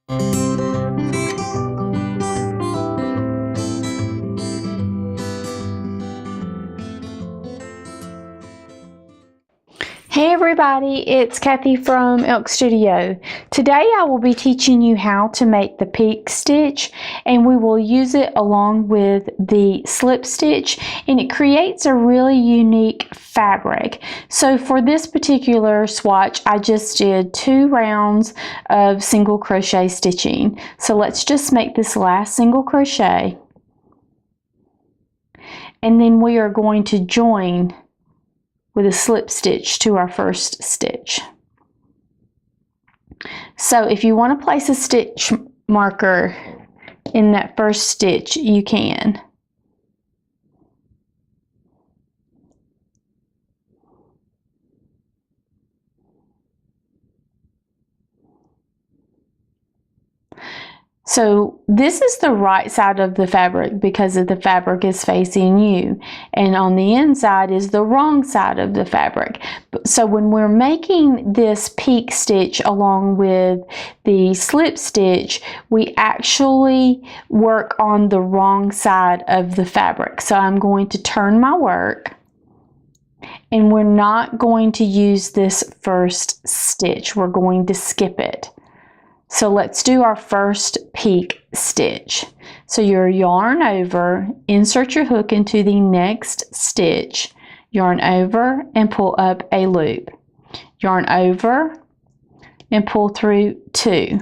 Hey everybody, it's Kathy from Elk Studio. Today I will be teaching you how to make the pique stitch, and we will use it along with the slip stitch, and it creates a really unique fabric. So for this particular swatch, I just did 2 rounds of single crochet stitching. So let's just make this last single crochet, and then we are going to join with a slip stitch to our first stitch. So if you want to place a stitch marker in that first stitch, you can. So this is the right side of the fabric because the fabric is facing you, and on the inside is the wrong side of the fabric. So when we're making this pique stitch along with the slip stitch, we actually work on the wrong side of the fabric. So I'm going to turn my work, and we're not going to use this first stitch. We're going to skip it. So let's do our first pique stitch. So your yarn over, insert your hook into the next stitch, yarn over and pull up a loop. Yarn over and pull through 2.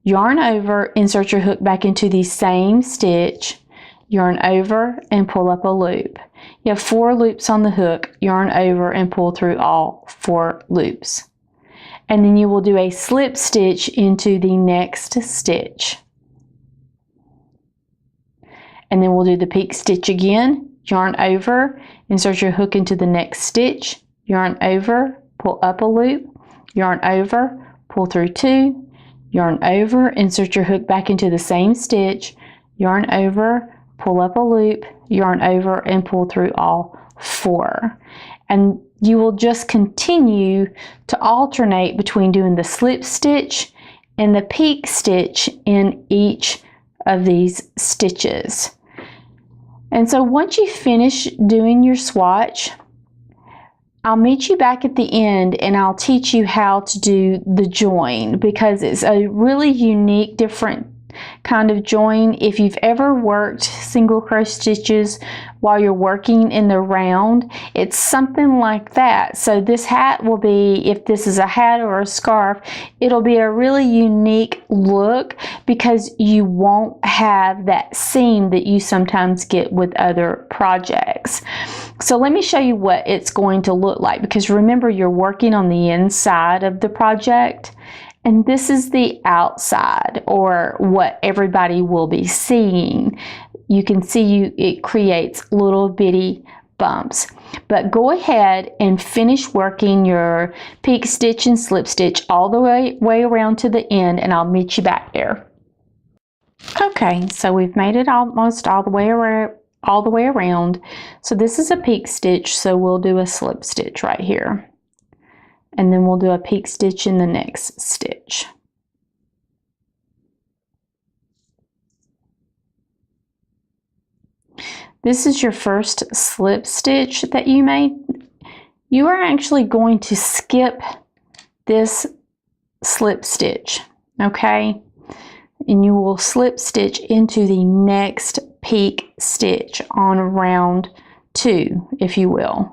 Yarn over, insert your hook back into the same stitch, yarn over and pull up a loop. You have 4 loops on the hook, yarn over and pull through all 4 loops. And then you will do a slip stitch into the next stitch. And then we'll do the pique stitch again, yarn over, insert your hook into the next stitch, yarn over, pull up a loop, yarn over, pull through 2, yarn over, insert your hook back into the same stitch, yarn over, pull up a loop, yarn over, and pull through all 4. And you will just continue to alternate between doing the slip stitch and the pique stitch in each of these stitches. And so once you finish doing your swatch, I'll meet you back at the end and I'll teach you how to do the join, because it's a really unique, different kind of join. If you've ever worked single crochet stitches while you're working in the round, it's something like that. So this hat will be, if this is a hat or a scarf, it'll be a really unique look because you won't have that seam that you sometimes get with other projects. So let me show you what it's going to look like, because remember, you're working on the inside of the project. And this is the outside, or what everybody will be seeing. You can see it creates little bitty bumps. But go ahead and finish working your pique stitch and slip stitch all the way around to the end, and I'll meet you back there. Okay, so we've made it almost all the way around. So this is a pique stitch, so we'll do a slip stitch right here. And then we'll do a pique stitch in the next stitch. This is your first slip stitch that you made. You are actually going to skip this slip stitch, okay? And you will slip stitch into the next pique stitch on round 2, if you will.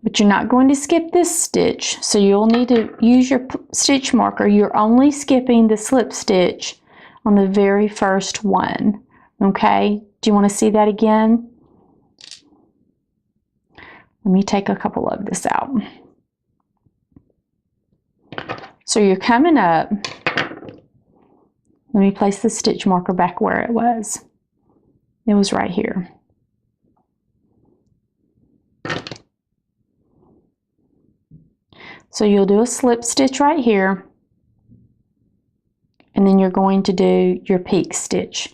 But you're not going to skip this stitch, so you'll need to use your stitch marker. You're only skipping the slip stitch on the very first one, okay? Do you want to see that again? Let me take a couple of this out. So you're coming up. Let me place the stitch marker back where it was. It was right here. So you'll do a slip stitch right here, and then you're going to do your pique stitch.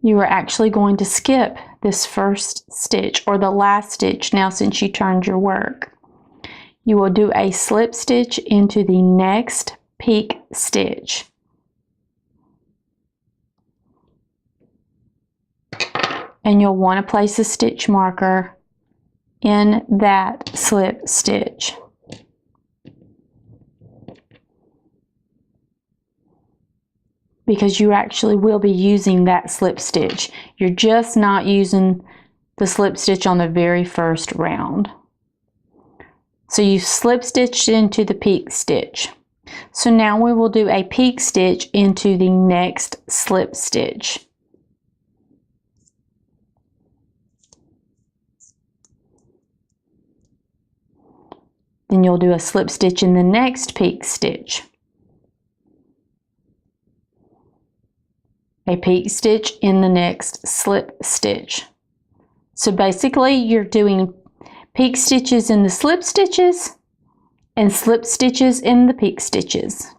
you are actually going to skip this first stitch or the last stitch now since you turned your work. You will do a slip stitch into the next pique stitch. And you'll want to place a stitch marker in that slip stitch. Because you actually will be using that slip stitch. You're just not using the slip stitch on the very first round. So you've slip stitched into the pique stitch. So now we will do a pique stitch into the next slip stitch. Then you'll do a slip stitch in the next pique stitch. A pique stitch in the next slip stitch. So basically you're doing pique stitches in the slip stitches and slip stitches in the pique stitches.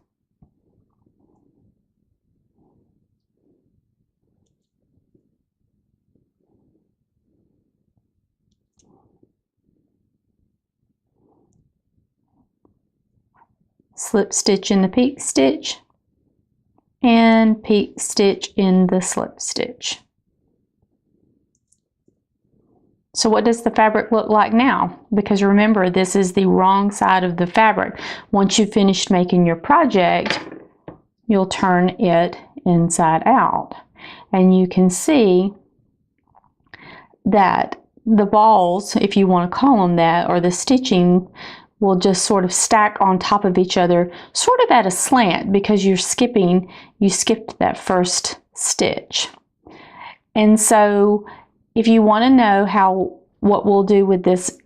Slip stitch in the pique stitch and pique stitch in the slip stitch. So what does the fabric look like now? Because remember, this is the wrong side of the fabric. Once you've finished making your project, you'll turn it inside out. And you can see that the balls, if you want to call them that, or the stitching, will just sort of stack on top of each other, sort of at a slant, because you skipped that first stitch. And so if you want to know what we'll do with this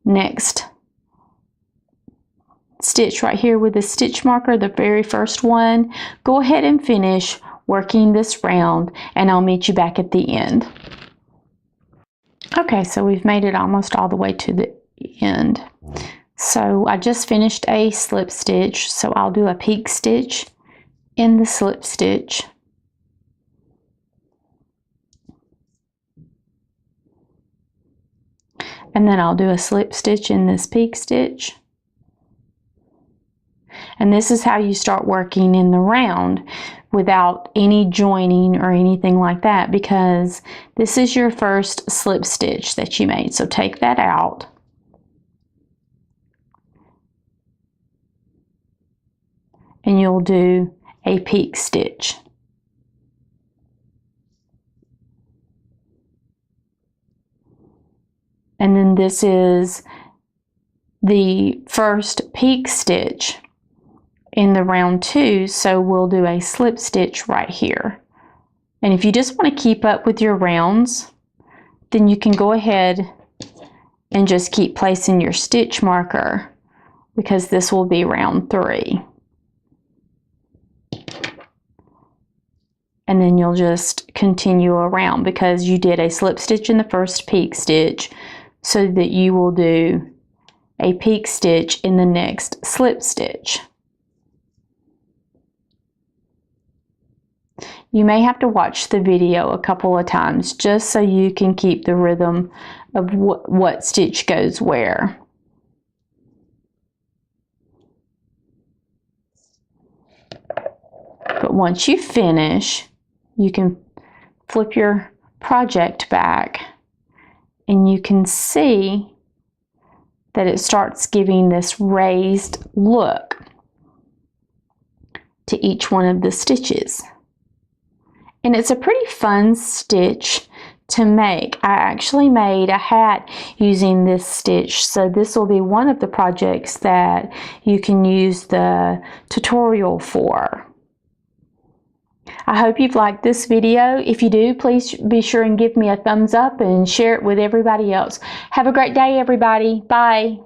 next stitch right here with the stitch marker, the very first one, go ahead and finish working this round and I'll meet you back at the end. Okay, so we've made it almost all the way to the end. So I just finished a slip stitch, so I'll do a pique stitch in the slip stitch. And then I'll do a slip stitch in this pique stitch. And this is how you start working in the round without any joining or anything like that, because this is your first slip stitch that you made. So take that out. And you'll do a pique stitch. And then this is the first pique stitch in the round 2, so we'll do a slip stitch right here. And if you just want to keep up with your rounds, then you can go ahead and just keep placing your stitch marker, because this will be round 3. And then you'll just continue around, because you did a slip stitch in the first pique stitch, so that you will do a pique stitch in the next slip stitch. You may have to watch the video a couple of times just so you can keep the rhythm of what stitch goes where. But once you finish, you can flip your project back and you can see that it starts giving this raised look to each one of the stitches. And it's a pretty fun stitch to make. I actually made a hat using this stitch, so this will be one of the projects that you can use the tutorial for. I hope you've liked this video. If you do, please be sure and give me a thumbs up and share it with everybody else. Have a great day, everybody. Bye.